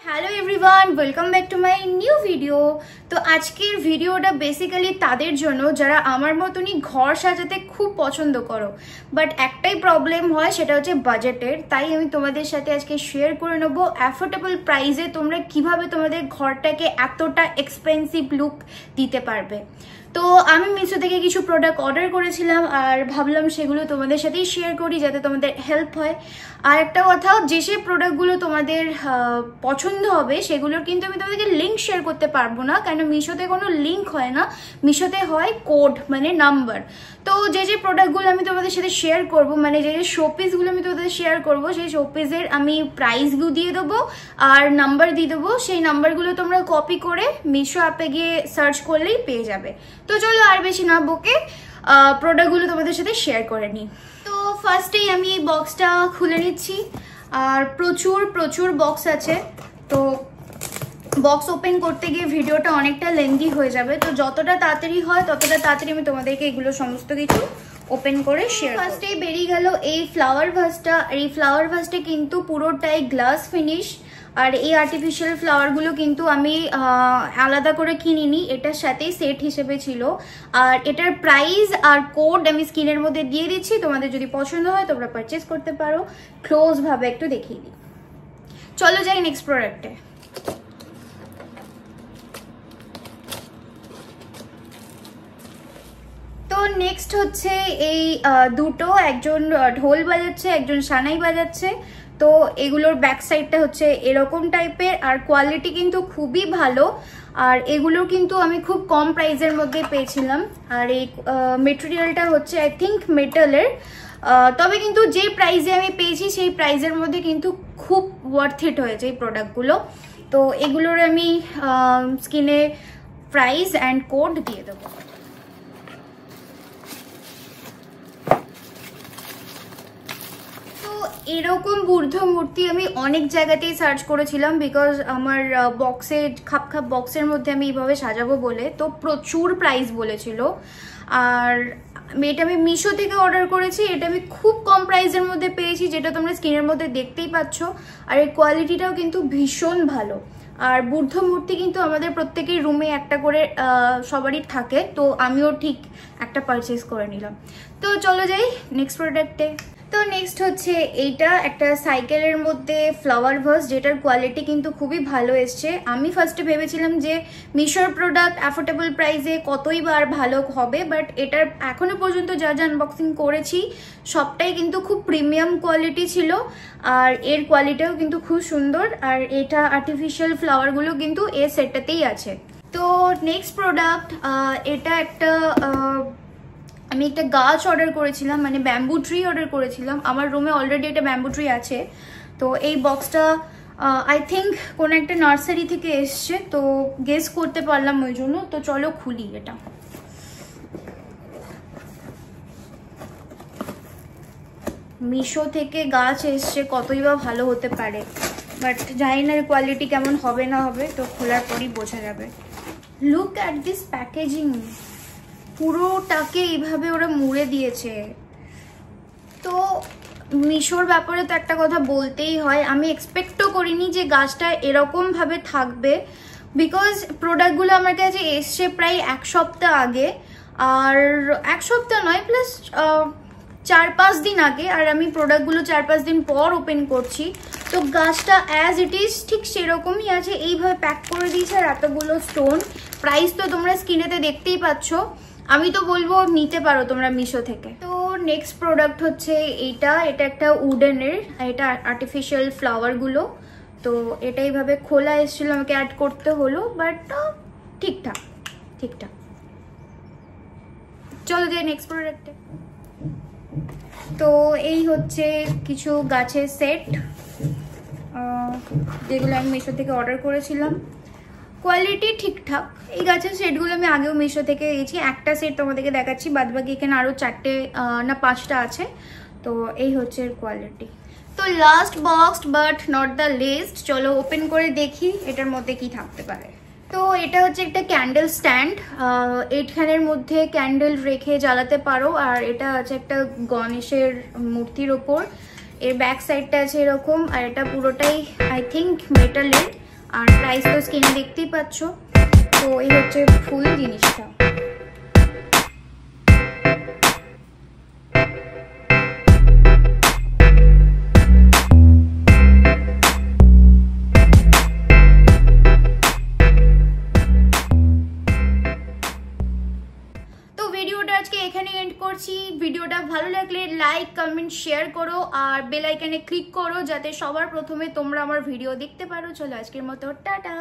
Hello everyone, welcome back to my new video. তো আজকের ভিডিওটা বেসিক্যালি তাদের জন্য যারা আমার মতনই ঘর সাজাতে খুব পছন্দ করো, বাট একটাই প্রবলেম হয়, সেটা হচ্ছে বাজেটের। তাই আমি তোমাদের সাথে আজকে শেয়ার করে নেবো অ্যাফোর্ডেবল প্রাইসে তোমরা কিভাবে তোমাদের ঘরটাকে এতটা এক্সপেন্সিভ লুক দিতে পারবে। তো আমি মিশো থেকে কিছু প্রোডাক্ট অর্ডার করেছিলাম আর ভাবলাম সেগুলো তোমাদের সাথেই শেয়ার করি যাতে তোমাদের হেল্প হয়। আর একটা কথা, যে প্রোডাক্টগুলো তোমাদের পছন্দ হবে সেগুলোর কিন্তু আমি তোমাদেরকে লিঙ্ক শেয়ার করতে পারবো না, কারণ মিশোতে কোনো লিঙ্ক হয় না, মিশোতে হয় কোড মানে নাম্বার। তো যে প্রোডাক্টগুলো আমি তোমাদের সাথে শেয়ার করবো, মানে যে শোপিসগুলো আমি তোমাদের শেয়ার করবো, সেই শোপিসের আমি প্রাইসগুলো দিয়ে দেবো আর নাম্বার দিয়ে দেবো। সেই নাম্বারগুলো তোমরা কপি করে মিশো অ্যাপে গিয়ে সার্চ করলেই পেয়ে যাবে। তো চলো আর বেশি না বকে প্রোডাক্টগুলো তোমাদের সাথে শেয়ার করে নিই। তো ফার্স্টেই আমি এই বক্সটা খুলে নিচ্ছি। আর প্রচুর বক্স আছে, তো বক্স ওপেন করতে গিয়ে ভিডিওটা অনেকটা লেন্দি হয়ে যাবে। তো যতটা তাড়াতাড়ি হয় ততটা তাড়াতাড়ি আমি তোমাদেরকে এগুলো সমস্ত কিছু ওপেন করে শেয়ার। ফার্স্টেই বেরিয়ে গেল এই ফ্লাওয়ার ভাসটা। এই ফ্লাওয়ার ভাসটা কিন্তু পুরোটাই গ্লাস ফিনিশ, আর এই আর্টিফিশিয়াল ফ্লাওয়ারগুলো কিন্তু আমি আলাদা করে কিনিনি, এটার সাথেই সেট হিসেবে ছিল। আর এটার প্রাইস আর কোড আমি স্ক্রিনের মধ্যে দিয়ে দিচ্ছি, তোমাদের যদি পছন্দ হয় তোমরা পারচেস করতে পারো। ক্লোজ ভাবে একটু দেখিয়ে দিই। চলো যাই নেক্সট প্রোডাক্টে। তো নেক্সট হচ্ছে এই দুটো, একজন ঢোল বাজাচ্ছে একজন সানাই বাজাচ্ছে। তো এগুলোর ব্যাক সাইডটা হচ্ছে এরকম টাইপের, আর কোয়ালিটি কিন্তু খুবই ভালো। আর এগুলো কিন্তু আমি খুব কম প্রাইসের মধ্যে পেয়েছিলাম। আর এই মেটেরিয়ালটা হচ্ছে আই থিঙ্ক মেটালের, তবে কিন্তু যে প্রাইসে আমি পেয়েছি সেই প্রাইসের মধ্যে কিন্তু খুব ওয়ার্থ ইট হয়েছে এই প্রোডাক্টগুলো। তো এগুলোর আমি স্ক্রিনে প্রাইস অ্যান্ড কোড দিয়ে দেবো। এরকম বুদ্ধ মূর্তি আমি অনেক জায়গাতেই সার্চ করেছিলাম, বিকজ আমার বক্সে খাপ বক্সের মধ্যে আমি এইভাবে সাজাবো বলে। তো প্রচুর প্রাইস বলেছিল। আর এটা আমি মিশো থেকে অর্ডার করেছি, এটা আমি খুব কম প্রাইসের মধ্যে পেয়েছি, যেটা তোমরা স্ক্রিনের মধ্যে দেখতেই পাচ্ছ। আর এই কোয়ালিটিটাও কিন্তু ভীষণ ভালো। আর বুদ্ধ মূর্তি কিন্তু আমাদের প্রত্যেকের রুমে একটা করে সবারই থাকে, তো আমিও ঠিক একটা পারচেস করে নিলাম। তো চলো যাই নেক্সট প্রোডাক্টে। তো নেক্সট হচ্ছে এইটা, একটা সাইকেলের মধ্যে ফ্লাওয়ার ভাস, যেটার কোয়ালিটি কিন্তু খুবই ভালো এসছে। আমি ফার্স্টে ভেবেছিলাম যে মিশোর প্রোডাক্ট অ্যাফোর্ডেবল প্রাইসে কতই বার ভালো হবে, বাট এটার এখনো পর্যন্ত যা আনবক্সিং করেছি সবটাই কিন্তু খুব প্রিমিয়াম কোয়ালিটি ছিল। আর এর কোয়ালিটিও কিন্তু খুব সুন্দর। আর এটা আর্টিফিশিয়াল ফ্লাওয়ারগুলো কিন্তু এর সেটটাতেই আছে। তো নেক্সট প্রোডাক্ট, এটা একটা আমি একটা গাছ অর্ডার করেছিলাম, মানে ব্যাম্বু ট্রি অর্ডার করেছিলাম। আমার রুমে অলরেডি একটা ব্যাম্বু ট্রি আছে। তো এই বক্সটা আই থিঙ্ক কোনো একটা নার্সারি থেকে এসছে, তো গেস করতে পারলাম ওই জন্য। তো চলো খুলি এটা। মিশো থেকে গাছ এসছে, কতই বা ভালো হতে পারে, বাট জানি না কোয়ালিটি কেমন হবে না হবে, তো খোলার পরই বোঝা যাবে। লুক অ্যাট দিস প্যাকেজিং, পুরোটাকে এইভাবে ওরা মুড়ে দিয়েছে। তো মিশোর ব্যাপারে তো একটা কথা বলতেই হয়, আমি এক্সপেক্টও করিনি যে গাছটা এরকমভাবে থাকবে, বিকজ প্রোডাক্টগুলো আমার কাছে এসছে প্রায় এক সপ্তাহ আগে, আর এক সপ্তাহ নয় প্লাস 4-5 দিন আগে, আর আমি প্রোডাক্টগুলো 4-5 দিন পর ওপেন করছি। তো গাছটা অ্যাজ ইট ইজ ঠিক সেরকমই আছে, এইভাবে প্যাক করে দিয়েছে। আর এতগুলো স্টোন, প্রাইস তো তোমরা স্ক্রিনেতে দেখতেই পাচ্ছ। আমি তো বলবো নিতে পারো তোমরা মিশো থেকে। তো নেক্সট প্রোডাক্ট হচ্ছে এইটা, এটা একটা উডেনের, এটা আর্টিফিশিয়াল ফ্লাওয়ারগুলো। তো এটা এইভাবে খোলা এসেছিল, আমাকে অ্যাড করতে হলো, বাট ঠিকঠাক। চলো যাই নেক্সট প্রোডাক্টে। তো এই হচ্ছে কিছু গাছের সেট, যেগুলো আমি মিশো থেকে অর্ডার করেছিলাম। কোয়ালিটি ঠিকঠাক। এই গাছের সেটগুলো আমি আগেও মিশো থেকে গেছি, একটা সেট তোমাদেরকে দেখাচ্ছি, বাদবাকি এখানে আরও 4টে না 5টা আছে। তো এই হচ্ছে এর কোয়ালিটি। তো last box but not the least, চলো ওপেন করে দেখি এটার মধ্যে কি থাকতে পারে। তো এটা হচ্ছে একটা ক্যান্ডেল স্ট্যান্ড, এইখানের মধ্যে ক্যান্ডেল রেখে জ্বালাতে পারো। আর এটা আছে একটা গণেশের মূর্তির ওপর। এর ব্যাক সাইডটা আছে এরকম, আর এটা পুরোটাই আই থিঙ্ক মেটালের। আর প্রাইস তো স্ক্রিনে দেখতেই পাচ্ছ। তো এই হচ্ছে ফুল জিনিসটা। ভিডিওটা আজকে এখানে এন্ড করছি। ভিডিওটা ভালো লাগলে লাইক কমেন্ট শেয়ার করো আর বেল আইকনে ক্লিক করো যাতে সবার প্রথমে তোমরা আমার ভিডিও দেখতে পারো। চলো আজকের মতো টাটা।